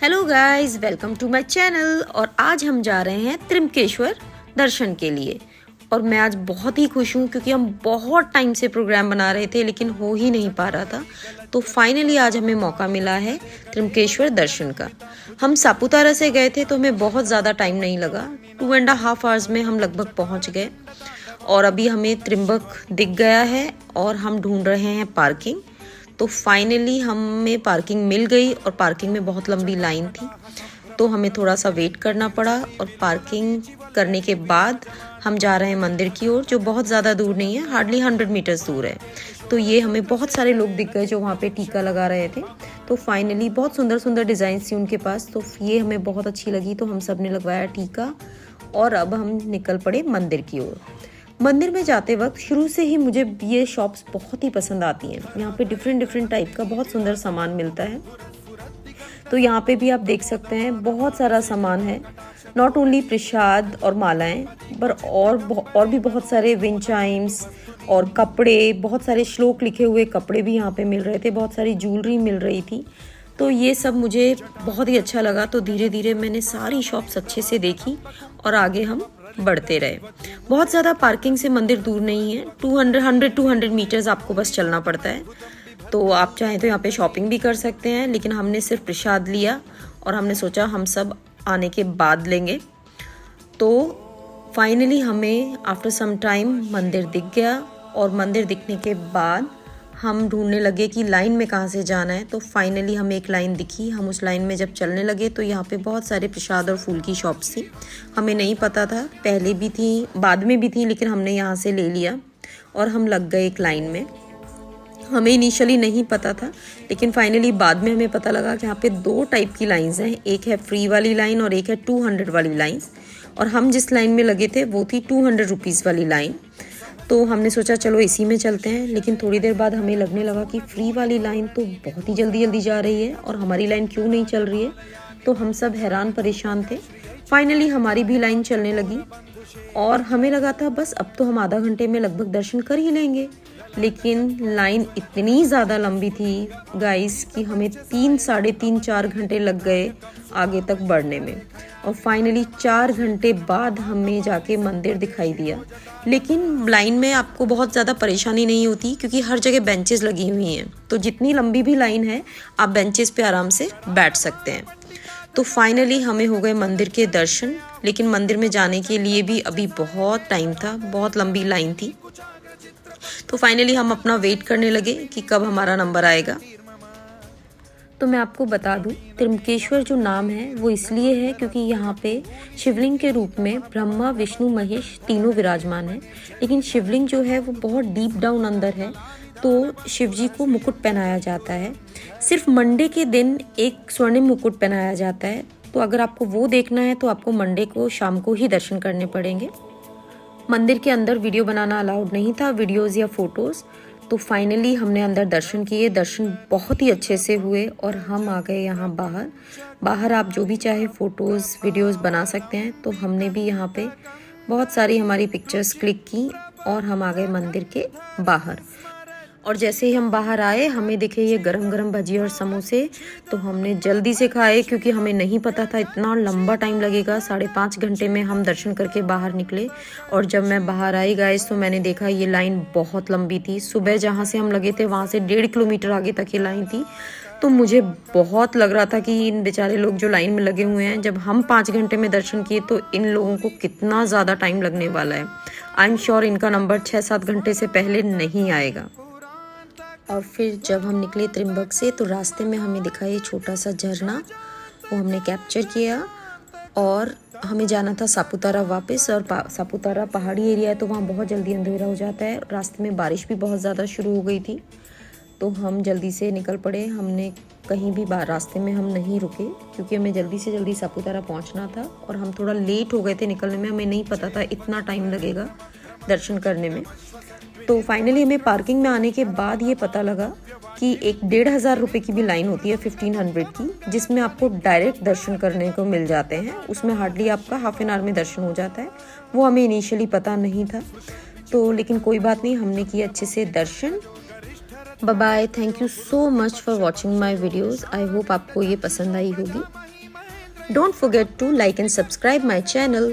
Hello guys, welcome to my channel. और आज हम जा रहे हैं त्र्यंबकेश्वर दर्शन के लिए। और मैं आज बहुत ही खुश हूँ क्योंकि हम बहुत टाइम से प्रोग्राम बना रहे थे लेकिन हो ही नहीं पा रहा था। तो फाइनली आज हमें मौका मिला है त्र्यंबकेश्वर दर्शन का। हम सापुतारा से गए थे तो हमें बहुत ज़्यादा टाइम नहीं लगा, 2.5 आवर्स में हम लगभग पहुँच गए। और अभी हमें त्रिम्बक दिख गया है और हम ढूंढ रहे हैं पार्किंग। तो फाइनली हमें पार्किंग मिल गई और पार्किंग में बहुत लंबी लाइन थी तो हमें थोड़ा सा वेट करना पड़ा। और पार्किंग करने के बाद हम जा रहे हैं मंदिर की ओर, जो बहुत ज़्यादा दूर नहीं है, हार्डली 100 मीटर्स दूर है। तो ये हमें बहुत सारे लोग दिख गए जो वहाँ पे टीका लगा रहे थे। तो फाइनली बहुत सुंदर सुंदर डिज़ाइन थी उनके पास, तो ये हमें बहुत अच्छी लगी तो हम सब ने लगवाया टीका। और अब हम निकल पड़े मंदिर की ओर। मंदिर में जाते वक्त शुरू से ही मुझे ये शॉप्स बहुत ही पसंद आती हैं। यहाँ पे डिफरेंट टाइप का बहुत सुंदर सामान मिलता है। तो यहाँ पे भी आप देख सकते हैं बहुत सारा सामान है, नॉट ओनली प्रसाद और मालाएं पर और भी बहुत सारे विंड चाइम्स और कपड़े, बहुत सारे श्लोक लिखे हुए कपड़े भी यहाँ पे मिल रहे थे, बहुत सारी ज्वेलरी मिल रही थी। तो ये सब मुझे बहुत ही अच्छा लगा। तो धीरे धीरे मैंने सारी शॉप्स अच्छे से देखी और आगे हम बढ़ते रहे। बहुत ज़्यादा पार्किंग से मंदिर दूर नहीं है, 200 मीटर्स आपको बस चलना पड़ता है। तो आप चाहें तो यहाँ पे शॉपिंग भी कर सकते हैं, लेकिन हमने सिर्फ प्रसाद लिया और हमने सोचा हम सब आने के बाद लेंगे। तो फाइनली हमें आफ्टर सम टाइम मंदिर दिख गया और मंदिर दिखने के बाद हम ढूंढने लगे कि लाइन में कहाँ से जाना है। तो फाइनली हमें एक लाइन दिखी। हम उस लाइन में जब चलने लगे तो यहाँ पे बहुत सारे प्रसाद और फूल की शॉप्स थी। हमें नहीं पता था, पहले भी थी बाद में भी थी, लेकिन हमने यहाँ से ले लिया और हम लग गए एक लाइन में। हमें इनिशियली नहीं पता था, लेकिन फाइनली बाद में हमें पता लगा कि यहाँ पे 2 टाइप की लाइन्स हैं, एक है फ्री वाली लाइन और एक है 200 वाली लाइन्स। और हम जिस लाइन में लगे थे वो थी 200 रुपीज़ वाली लाइन। तो हमने सोचा चलो इसी में चलते हैं, लेकिन थोड़ी देर बाद हमें लगने लगा कि फ्री वाली लाइन तो बहुत ही जल्दी जा रही है और हमारी लाइन क्यों नहीं चल रही है। तो हम सब हैरान परेशान थे। फाइनली हमारी भी लाइन चलने लगी और हमें लगा था बस अब तो हम आधा घंटे में लगभग दर्शन कर ही लेंगे, लेकिन लाइन इतनी ज़्यादा लंबी थी गाइस कि हमें 3-4 घंटे लग गए आगे तक बढ़ने में। और फाइनली 4 घंटे बाद हमें जाके मंदिर दिखाई दिया। लेकिन लाइन में आपको बहुत ज़्यादा परेशानी नहीं होती क्योंकि हर जगह बेंचेस लगी हुई हैं, तो जितनी लंबी भी लाइन है आप बेंचेस पे आराम से बैठ सकते हैं। तो फाइनली हमें हो गए मंदिर के दर्शन, लेकिन मंदिर में जाने के लिए भी अभी बहुत टाइम था, बहुत लंबी लाइन थी। तो फाइनली हम अपना वेट करने लगे कि कब हमारा नंबर आएगा। तो मैं आपको बता दूं, त्र्यंबकेश्वर जो नाम है वो इसलिए है क्योंकि यहाँ पे शिवलिंग के रूप में ब्रह्मा विष्णु महेश तीनों विराजमान हैं। लेकिन शिवलिंग जो है वो बहुत डीप डाउन अंदर है, तो शिव जी को मुकुट पहनाया जाता है। सिर्फ मंडे के दिन एक स्वर्णिम मुकुट पहनाया जाता है। तो अगर आपको वो देखना है तो आपको मंडे को शाम को ही दर्शन करने पड़ेंगे। मंदिर के अंदर वीडियो बनाना अलाउड नहीं था, वीडियोज़ या फोटोज़। तो फाइनली हमने अंदर दर्शन किए, दर्शन बहुत ही अच्छे से हुए और हम आ गए यहाँ बाहर आप जो भी चाहे फ़ोटोज़ वीडियोज़ बना सकते हैं। तो हमने भी यहाँ पे बहुत सारी हमारी पिक्चर्स क्लिक की और हम आ गए मंदिर के बाहर। और जैसे ही हम बाहर आए हमें दिखे ये गरम गरम भजिए और समोसे। तो हमने जल्दी से खाए क्योंकि हमें नहीं पता था इतना लंबा टाइम लगेगा। 5.5 घंटे में हम दर्शन करके बाहर निकले। और जब मैं बाहर आई गाइस तो मैंने देखा ये लाइन बहुत लंबी थी। सुबह जहाँ से हम लगे थे वहाँ से 1.5 किलोमीटर आगे तक ये लाइन थी। तो मुझे बहुत लग रहा था कि इन बेचारे लोग जो लाइन में लगे हुए हैं, जब हम 5 घंटे में दर्शन किए तो इन लोगों को कितना ज़्यादा टाइम लगने वाला है। आई एम श्योर इनका नंबर 6-7 घंटे से पहले नहीं आएगा। और फिर जब हम निकले त्रिम्बक से तो रास्ते में हमें दिखा ये छोटा सा झरना, वो हमने कैप्चर किया। और हमें जाना था सापुतारा वापस, और सापुतारा पहाड़ी एरिया है तो वहाँ बहुत जल्दी अंधेरा हो जाता है। रास्ते में बारिश भी बहुत ज़्यादा शुरू हो गई थी तो हम जल्दी से निकल पड़े। हमने कहीं भी रास्ते में हम नहीं रुके क्योंकि हमें जल्दी से जल्दी सापुतारा पहुँचना था और हम थोड़ा लेट हो गए थे निकलने में। हमें नहीं पता था इतना टाइम लगेगा दर्शन करने में। तो फाइनली हमें पार्किंग में आने के बाद ये पता लगा कि एक 1,500 रुपये की भी लाइन होती है 1500 की, जिसमें आपको डायरेक्ट दर्शन करने को मिल जाते हैं। उसमें हार्डली आपका हाफ एन आवर में दर्शन हो जाता है। वो हमें इनिशियली पता नहीं था, तो लेकिन कोई बात नहीं, हमने किया अच्छे से दर्शन। Bye bye, thank you so much for watching my videos. I hope आपको ये पसंद आई होगी। Don't forget to like and subscribe my channel.